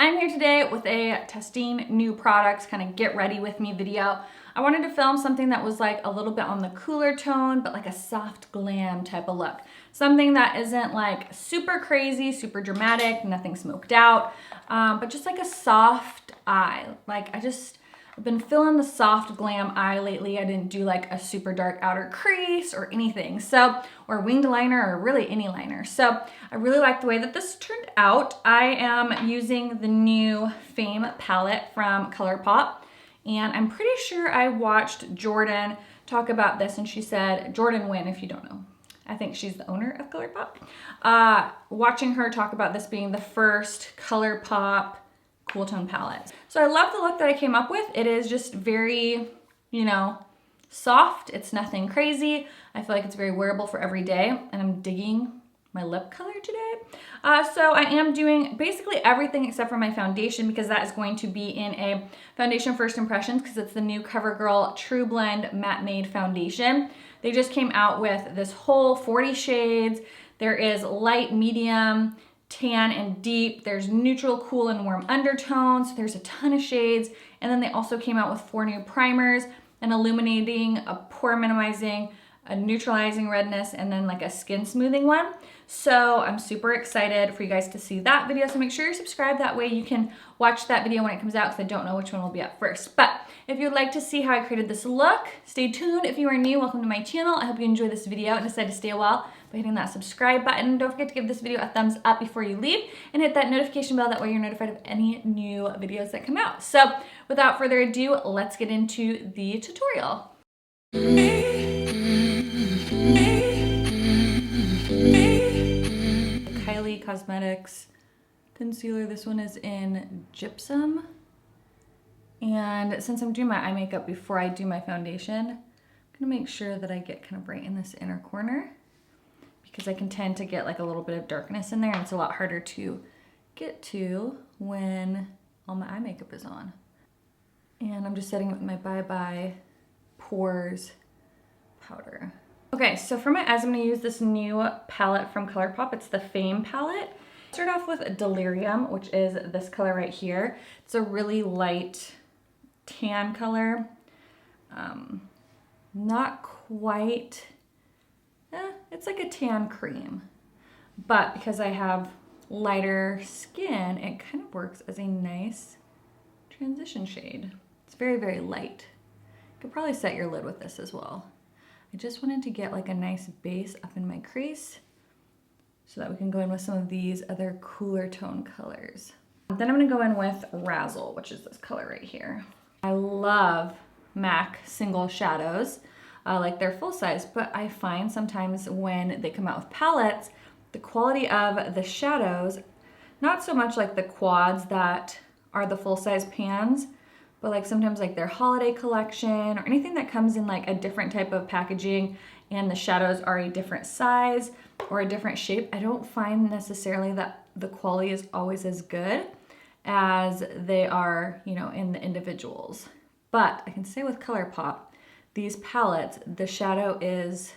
I'm here today with a testing new products, kind of get ready with me video. I wanted to film something that was like a little bit on the cooler tone, but like a soft glam type of look. Something that isn't like super crazy, super dramatic, nothing smoked out, but just like a soft eye. Like I've been feeling the soft glam eye lately. I didn't do like a super dark outer crease or anything. So, or winged liner or really any liner. So I really like the way that this turned out. I am using the new Fame palette from Colourpop. And I'm pretty sure I watched Jordan talk about this and she said, Jordan Wynn, if you don't know. I think she's the owner of Colourpop. Watching her talk about this being the first Colourpop cool tone palette. So I love the look that I came up with. It is just very, soft. It's nothing crazy. I feel like it's very wearable for every day, and I'm digging my lip color today. So I am doing basically everything except for my foundation, because that is going to be in a foundation first impressions, because it's the new CoverGirl True Blend Matte Made Foundation. They just came out with this whole 40 shades. There is light, medium, tan, and deep. There's neutral, cool, and warm undertones. There's a ton of shades. And then they also came out with 4 new primers, an illuminating, a pore minimizing, a neutralizing redness, and then like a skin smoothing one. So I'm super excited for you guys to see that video. So make sure you're subscribed. That way you can watch that video when it comes out, because I don't know which one will be up first. But if you'd like to see how I created this look, stay tuned. If you are new, welcome to my channel. I hope you enjoy this video and decide to stay a while by hitting that subscribe button. Don't forget to give this video a thumbs up before you leave and hit that notification bell. That way you're notified of any new videos that come out. So without further ado, let's get into the tutorial. Kylie Cosmetics concealer. This one is in Gypsum. And since I'm doing my eye makeup before I do my foundation, I'm gonna make sure that I get kind of right in this inner corner, because I can tend to get like a little bit of darkness in there, and it's a lot harder to get to when all my eye makeup is on. And I'm just setting it with my Bye Bye Pores powder. Okay, so for my eyes, I'm gonna use this new palette from Colourpop. It's the Fame palette. Start off with Delirium, which is this color right here. It's a really light tan color. Not quite, it's like a tan cream. But because I have lighter skin, it kind of works as a nice transition shade. It's very, very light. You could probably set your lid with this as well. I just wanted to get like a nice base up in my crease so that we can go in with some of these other cooler tone colors. Then I'm gonna go in with Razzle, which is this color right here. I love MAC single shadows, like they're full size, but I find sometimes when they come out with palettes, the quality of the shadows, not so much like the quads that are the full size pans, but like sometimes like their holiday collection or anything that comes in like a different type of packaging and the shadows are a different size or a different shape, I don't find necessarily that the quality is always as good as they are, in the individuals. But I can say with Colourpop, these palettes, the shadow is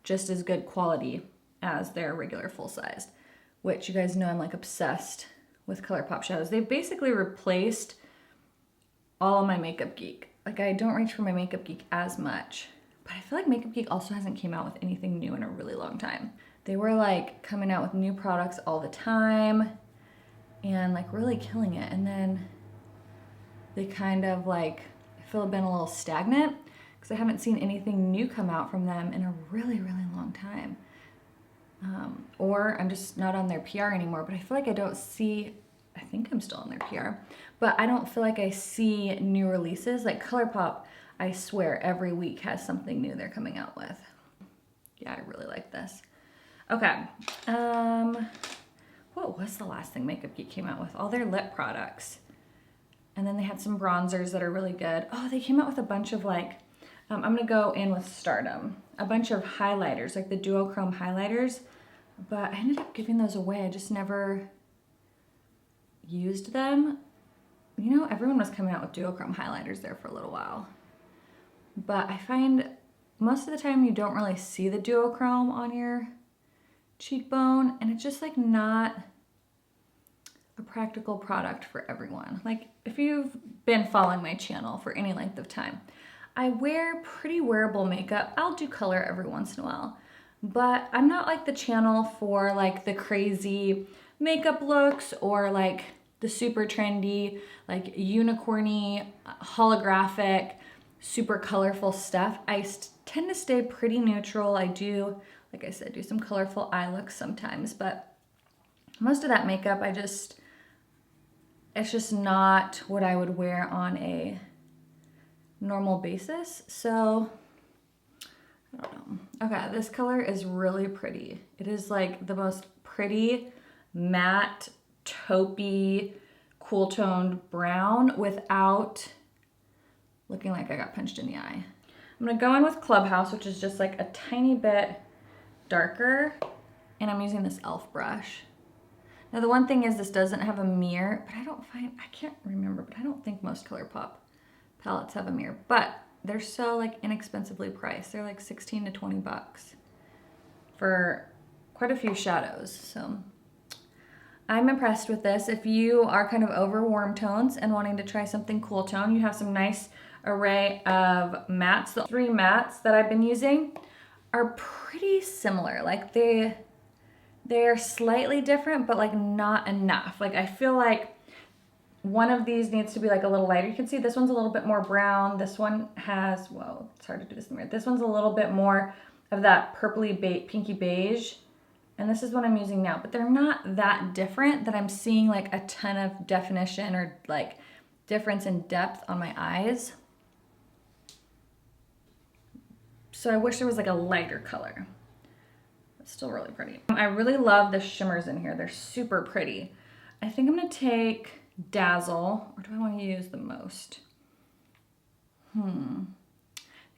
just as good quality as their regular full size, which you guys know I'm like obsessed with Colourpop shadows. They've basically replaced all of my Makeup Geek. Like I don't reach for my Makeup Geek as much, but I feel like Makeup Geek also hasn't came out with anything new in a really long time. They were like coming out with new products all the time and like really killing it. And then they kind of like, I feel have been a little stagnant because I haven't seen anything new come out from them in a really, really long time. Or I'm just not on their PR anymore, but I feel like I don't see, I think I'm still on their PR, but I don't feel like I see new releases. Like Colourpop, I swear every week has something new they're coming out with. Yeah, I really like this. Okay, what was the last thing Makeup Geek came out with? All their lip products. And then they had some bronzers that are really good. Oh, they came out with a bunch of like, I'm gonna go in with Stardom, a bunch of highlighters, like the duochrome highlighters, but I ended up giving those away. I just never used them. Everyone was coming out with duochrome highlighters there for a little while, but I find most of the time you don't really see the duochrome on your cheekbone, and it's just like not a practical product for everyone. Like if you've been following my channel for any length of time, I wear pretty wearable makeup. I'll do color every once in a while, but I'm not like the channel for like the crazy makeup looks or like the super trendy, like unicorny, holographic, super colorful stuff. I tend to stay pretty neutral. I do, like I said, do some colorful eye looks sometimes, but most of that makeup, it's just not what I would wear on a normal basis. So, I don't know. Okay, this color is really pretty. It is like the most pretty matte, taupey, cool toned brown without looking like I got punched in the eye. I'm gonna go in with Clubhouse, which is just like a tiny bit darker, and I'm using this e.l.f. brush. Now the one thing is this doesn't have a mirror, but I can't remember, but I don't think most Colourpop palettes have a mirror, but they're so like inexpensively priced. They're like 16 to 20 bucks for quite a few shadows, so I'm impressed with this. If you are kind of over warm tones and wanting to try something cool tone, you have some nice array of mattes. The 3 mattes that I've been using are pretty similar. Like they're slightly different, but like not enough. Like I feel like one of these needs to be like a little lighter. You can see this one's a little bit more brown. This one has, whoa, it's hard to do this in the mirror. This one's a little bit more of that purpley pinky beige. And this is what I'm using now, but they're not that different that I'm seeing like a ton of definition or like difference in depth on my eyes. So I wish there was like a lighter color. It's still really pretty. I really love the shimmers in here. They're super pretty. I think I'm gonna take Dazzle, or do I want to use the most? I think I'm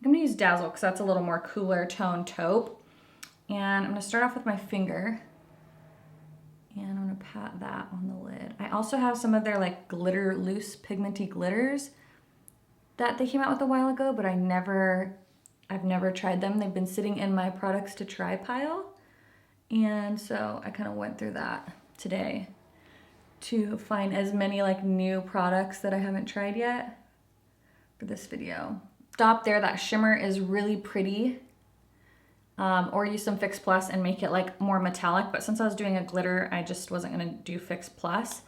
gonna use Dazzle because that's a little more cooler tone taupe. And I'm gonna start off with my finger, and I'm gonna pat that on the lid. I also have some of their like glitter, loose pigmenty glitters that they came out with a while ago, but I've never tried them. They've been sitting in my products to try pile. And so I kind of went through that today to find as many like new products that I haven't tried yet for this video. Stop there, that shimmer is really pretty. Or use some Fix Plus and make it like more metallic, but since I was doing a glitter, I just wasn't gonna do Fix Plus.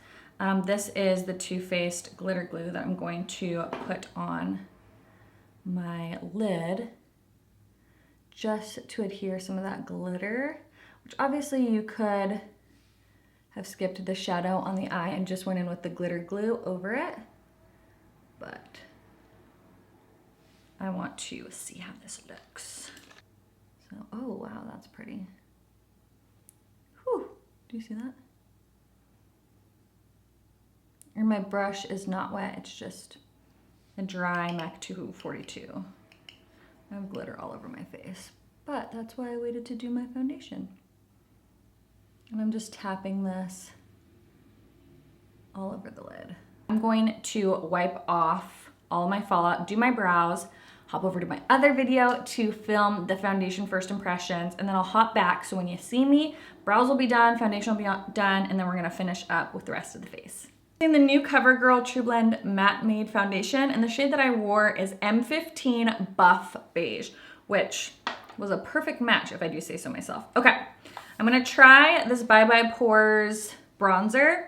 This is the Too Faced glitter glue that I'm going to put on my lid just to adhere some of that glitter, which obviously you could have skipped the shadow on the eye and just went in with the glitter glue over it, but I want to see how this looks. So, oh wow, that's pretty. Whew, do you see that? And my brush is not wet, it's just a dry MAC 242. I have glitter all over my face, but that's why I waited to do my foundation. And I'm just tapping this all over the lid. I'm going to wipe off all my fallout, do my brows, hop over to my other video to film the foundation first impressions, and then I'll hop back so when you see me, brows will be done, foundation will be done, and then we're gonna finish up with the rest of the face. In the new CoverGirl True Blend Matte Made Foundation, and the shade that I wore is M15 Buff Beige, which was a perfect match if I do say so myself. Okay, I'm gonna try this Bye Bye Pores bronzer.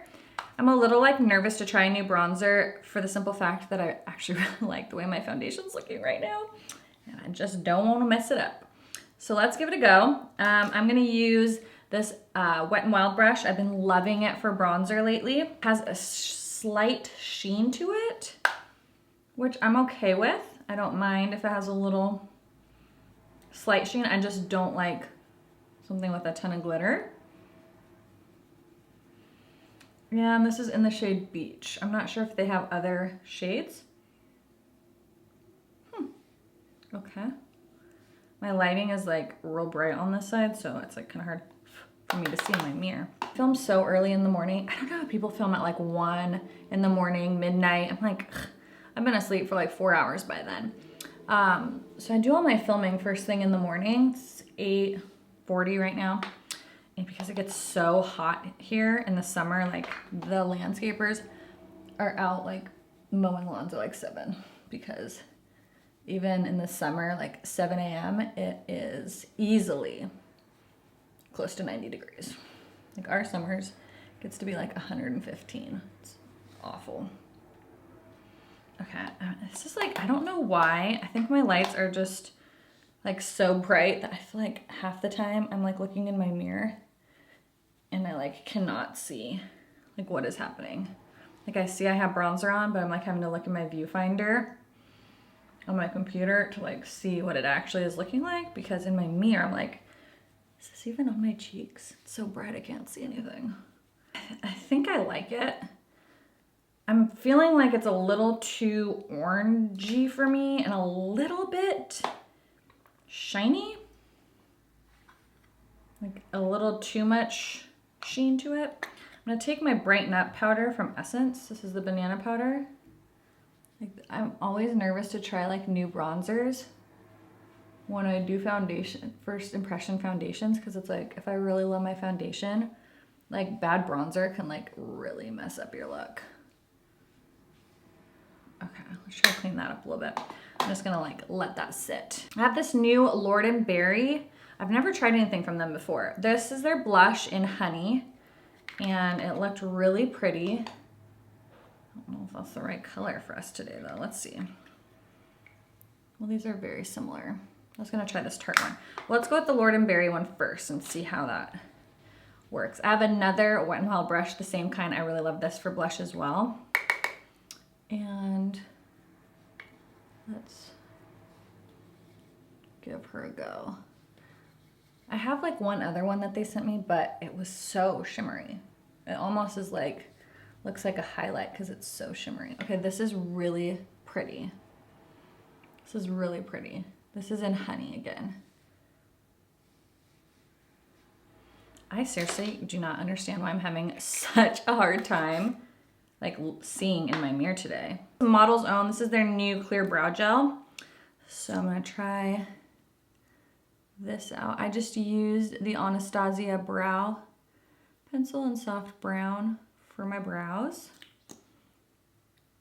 I'm a little like nervous to try a new bronzer for the simple fact that I actually really like the way my foundation's looking right now, and I just don't want to mess it up. So let's give it a go. I'm gonna use this Wet n Wild brush. I've been loving it for bronzer lately. It has a slight sheen to it, which I'm okay with. I don't mind if it has a little slight sheen. I just don't like something with a ton of glitter. Yeah, and this is in the shade Beach. I'm not sure if they have other shades. Okay. My lighting is like real bright on this side, so it's like kind of hard for me to see in my mirror. I film so early in the morning. I don't know how people film at like 1 in the morning, midnight. I'm like, ugh, I've been asleep for like 4 hours by then. So I do all my filming first thing in the morning. It's 8:40 right now. And because it gets so hot here in the summer, like the landscapers are out like mowing lawns at like 7, because even in the summer, like 7 a.m., it is easily close to 90 degrees. Like our summers gets to be like 115. It's awful. Okay, it's just like, I don't know why. I think my lights are just like so bright that I feel like half the time I'm like looking in my mirror and I like cannot see like what is happening. Like I see I have bronzer on, but I'm like having to look in my viewfinder on my computer to like see what it actually is looking like, because in my mirror I'm like, is this even on my cheeks? It's so bright I can't see anything. I think I like it. I'm feeling like it's a little too orangey for me and a little bit shiny. Like a little too much sheen to it. I'm gonna take my Brighten Up powder from Essence. This is the banana powder. Like, I'm always nervous to try like new bronzers when I do foundation, first impression foundations, because it's like, if I really love my foundation, like bad bronzer can like really mess up your look. Okay, let's try to clean that up a little bit. I'm just gonna like let that sit. I have this new Lord & Berry. I've never tried anything from them before. This is their blush in Honey, and it looked really pretty. I don't know if that's the right color for us today though. Let's see. Well, these are very similar. I was gonna try this Tarte one. Let's go with the Lord & Berry one first and see how that works. I have another Wet n Wild brush, the same kind. I really love this for blush as well. And let's give her a go. I have like one other one that they sent me, but it was so shimmery. It almost is like, looks like a highlight because it's so shimmery. Okay, this is really pretty. This is really pretty. This is in Honey again. I seriously do not understand why I'm having such a hard time like seeing in my mirror today. Model's Own, this is their new clear brow gel. So I'm gonna try this out. I just used the Anastasia brow pencil in soft brown for my brows.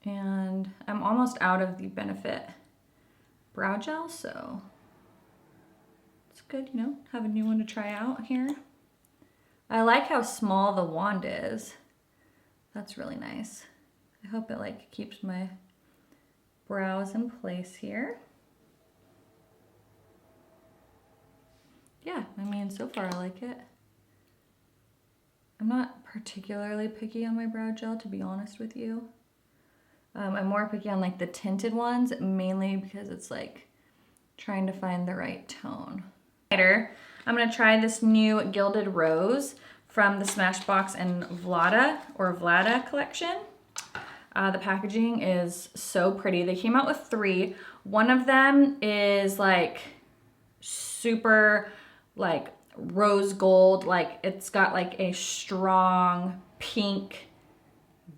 And I'm almost out of the Benefit brow gel, so it's good, you know, have a new one to try out here. I like how small the wand is. That's really nice. I hope it like keeps my brows in place here. Yeah, I mean, so far I like it. I'm not particularly picky on my brow gel, to be honest with you. I'm more picky on like the tinted ones, mainly because it's like trying to find the right tone. I'm gonna try this new Gilded Rose from the Smashbox and Vlada collection. The packaging is so pretty. They came out with 3. One of them is like super like rose gold, like it's got like a strong pink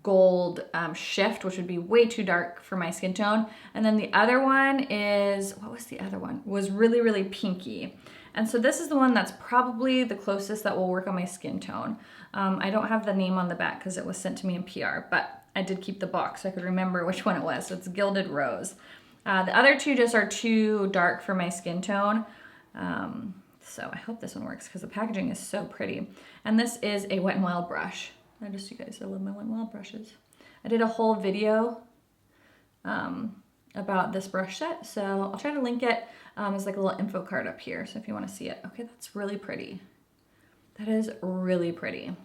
gold shift, which would be way too dark for my skin tone. And then the other one is, what was the other one? Was really, really pinky. And so this is the one that's probably the closest that will work on my skin tone. I don't have the name on the back because it was sent to me in PR, but I did keep the box so I could remember which one it was. So it's Gilded Rose. The other 2 just are too dark for my skin tone. So I hope this one works because the packaging is so pretty. And this is a Wet n Wild brush. You guys, I love my Wet n Wild brushes. I did a whole video about this brush set, so I'll try to link it as like a little info card up here, so if you want to see it. Okay, that's really pretty. That is really pretty.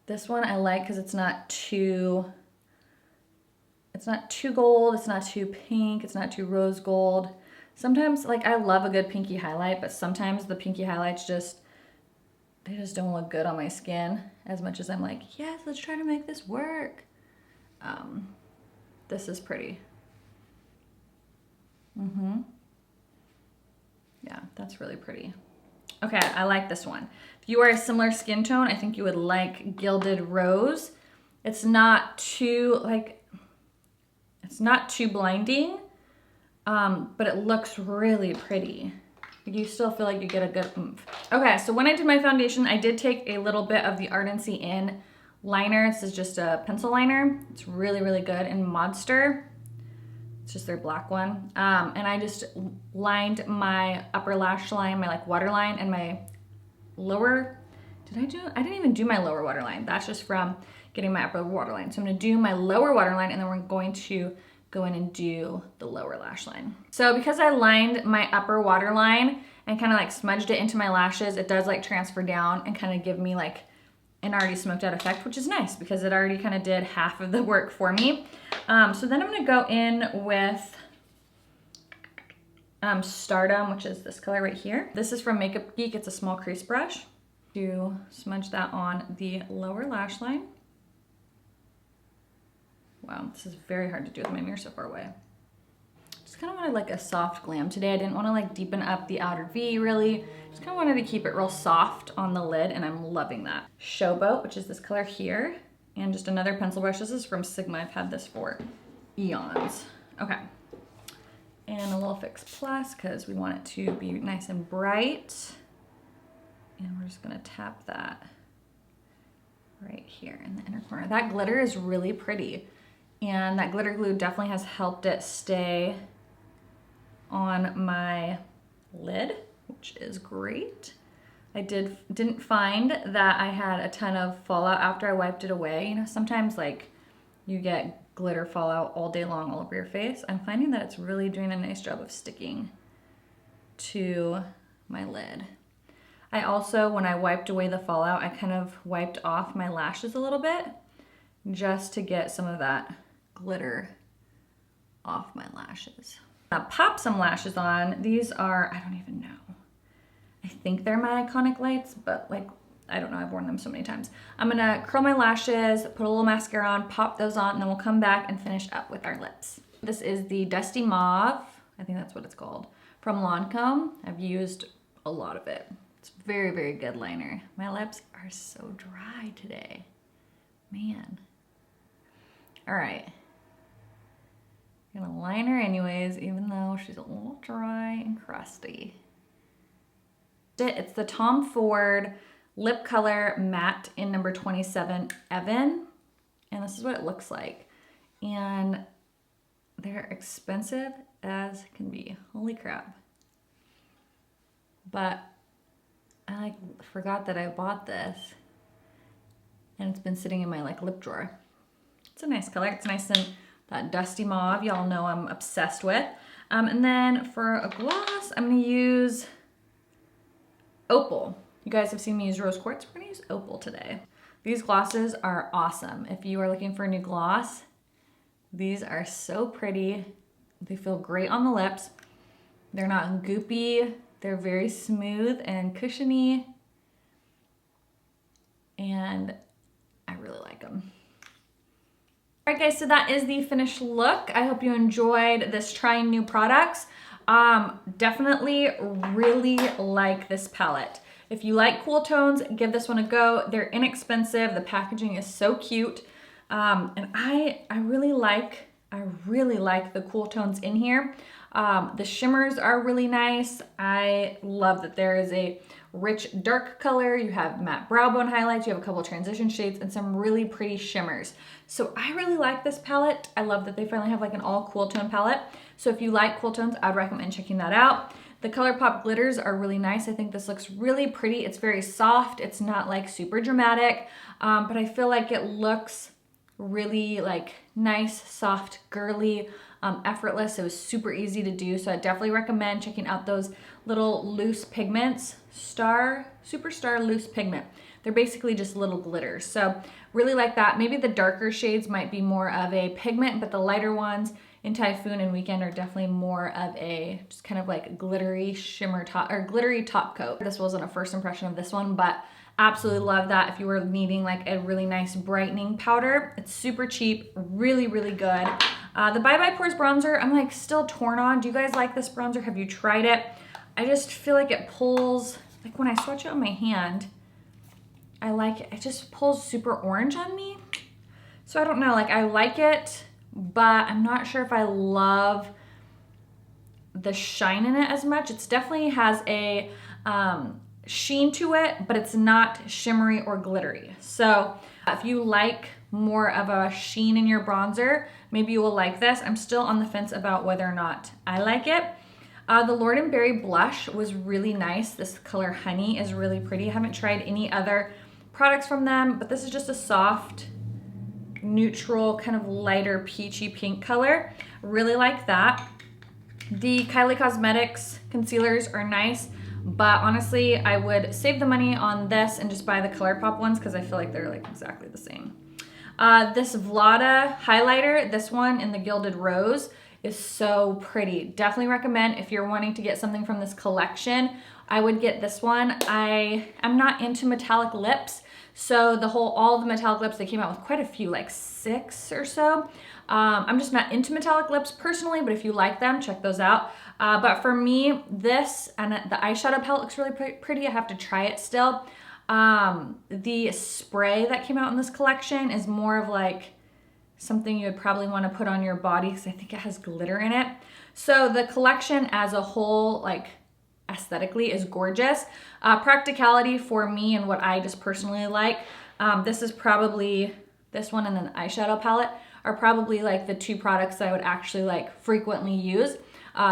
This one I like because it's not too gold, it's not too pink, it's not too rose gold. Sometimes, like, I love a good pinky highlight, but sometimes the pinky highlights they just don't look good on my skin as much as I'm like, yes, let's try to make this work. This is pretty. Yeah, that's really pretty. Okay, I like this one. If you are a similar skin tone, I think you would like Gilded Rose. It's not too, like, it's not too blinding, but it looks really pretty. you still feel like you get a good oomph. Okay, so when I did my foundation, I did take a little bit of the Ardency Inn liner. This is just a pencil liner. It's really, really good in Monster. It's just their black one. And I just lined my upper lash line, my like waterline, and my lower, I didn't even do my lower waterline. That's just from getting my upper waterline. So I'm gonna do my lower waterline, and then we're going to go in and do the lower lash line. So because I lined my upper waterline and kind of like smudged it into my lashes, it does like transfer down and kind of give me like an already smoked out effect, which is nice because it already kind of did half of the work for me. So then I'm gonna go in with Stardom, which is this color right here. This is from Makeup Geek. It's a small crease brush to smudge that on the lower lash line. Wow, this is very hard to do with my mirror so far away. Just kind of wanted like a soft glam today. I didn't want to like deepen up the outer V really. Just kind of wanted to keep it real soft on the lid, and I'm loving that. Showboat, which is this color here, and just another pencil brush. This is from Sigma. I've had this for eons. Okay. And a little Fix Plus because we want it to be nice and bright. And we're just gonna tap that right here in the inner corner. That glitter is really pretty. And that glitter glue definitely has helped it stay on my lid, which is great. I didn't find that I had a ton of fallout after I wiped it away. You know, sometimes like you get glitter fallout all day long all over your face. I'm finding that it's really doing a nice job of sticking to my lid. I also, when I wiped away the fallout, I kind of wiped off my lashes a little bit just to get some of that glitter off my lashes. Now pop some lashes on. These are, I don't even know. I think they're my Iconic Lights, but like, I don't know, I've worn them so many times. I'm gonna curl my lashes, put a little mascara on, pop those on, and then we'll come back and finish up with our lips. This is the Dusty Mauve, I think that's what it's called, from Lancome. I've used a lot of it. It's very, very good liner. My lips are so dry today, man. All right. I'm gonna line her anyways, even though she's a little dry and crusty. It's the Tom Ford Lip Color Matte in number 27 Evan. And this is what it looks like. And they're expensive as can be. Holy crap. But I like forgot that I bought this. And it's been sitting in my like lip drawer. It's a nice color. It's nice and that dusty mauve, y'all know I'm obsessed with. And then for a gloss, I'm gonna use Opal. You guys have seen me use rose quartz. We're gonna use Opal today. These glosses are awesome. If you are looking for a new gloss, these are so pretty. They feel great on the lips. They're not goopy. They're very smooth and cushiony. And I really like them. All right guys, so that is the finished look. I hope you enjoyed this trying new products. Definitely really like this palette. If you like cool tones, give this one a go. They're inexpensive. The packaging is so cute. And I really like the cool tones in here. The shimmers are really nice. I love that there is a rich dark color. You have matte brow bone highlights. You have a couple of transition shades and some really pretty shimmers. So I really like this palette. I love that they finally have like an all cool tone palette. So if you like cool tones, I'd recommend checking that out. The Colourpop glitters are really nice. I think this looks really pretty. It's very soft. It's not like super dramatic, but I feel like it looks really like nice, soft, girly, effortless. It was super easy to do. So I definitely recommend checking out those little loose pigments, Superstar Loose Pigment. They're basically just little glitters. So really like that. Maybe the darker shades might be more of a pigment, but the lighter ones in Typhoon and Weekend are definitely more of a just kind of like glittery shimmer top or glittery top coat. This wasn't a first impression of this one, but absolutely love that if you were needing like a really nice brightening powder. It's super cheap, really, really good. The Bye Bye Pores bronzer, I'm like still torn on. Do you guys like this bronzer? Have you tried it? I just feel like it pulls, like when I swatch it on my hand, I like it. It just pulls super orange on me. So I don't know, like I like it, but I'm not sure if I love the shine in it as much. It definitely has a sheen to it, but it's not shimmery or glittery. So if you like more of a sheen in your bronzer, maybe you will like this. I'm still on the fence about whether or not I like it. The Lord & Berry blush was really nice. This color Honey is really pretty. I haven't tried any other products from them, but this is just a soft, neutral, kind of lighter peachy pink color. Really like that. The Kylie Cosmetics concealers are nice, but honestly, I would save the money on this and just buy the Colourpop ones because I feel like they're like exactly the same. This Vlada highlighter, this one in the Gilded Rose, is so pretty. Definitely recommend if you're wanting to get something from this collection, I would get this one. I am not into metallic lips, so all the metallic lips, they came out with quite a few, like 6 or so. I'm just not into metallic lips personally, but if you like them, check those out. But for me, this and the eyeshadow palette looks really pretty. I have to try it still. The spray that came out in this collection is more of like something you would probably want to put on your body because I think it has glitter in it. So the collection as a whole, like aesthetically, is gorgeous. Practicality for me and what I just personally like, this one and then the eyeshadow palette are probably like the 2 products that I would actually like frequently use.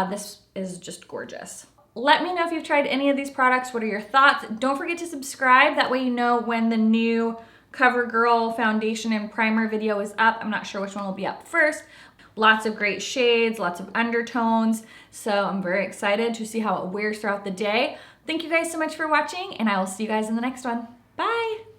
This is just gorgeous. Let me know if you've tried any of these products. What are your thoughts? Don't forget to subscribe. That way you know when the new CoverGirl foundation and primer video is up. I'm not sure which one will be up first. Lots of great shades, lots of undertones. So I'm very excited to see how it wears throughout the day. Thank you guys so much for watching, and I will see you guys in the next one. Bye.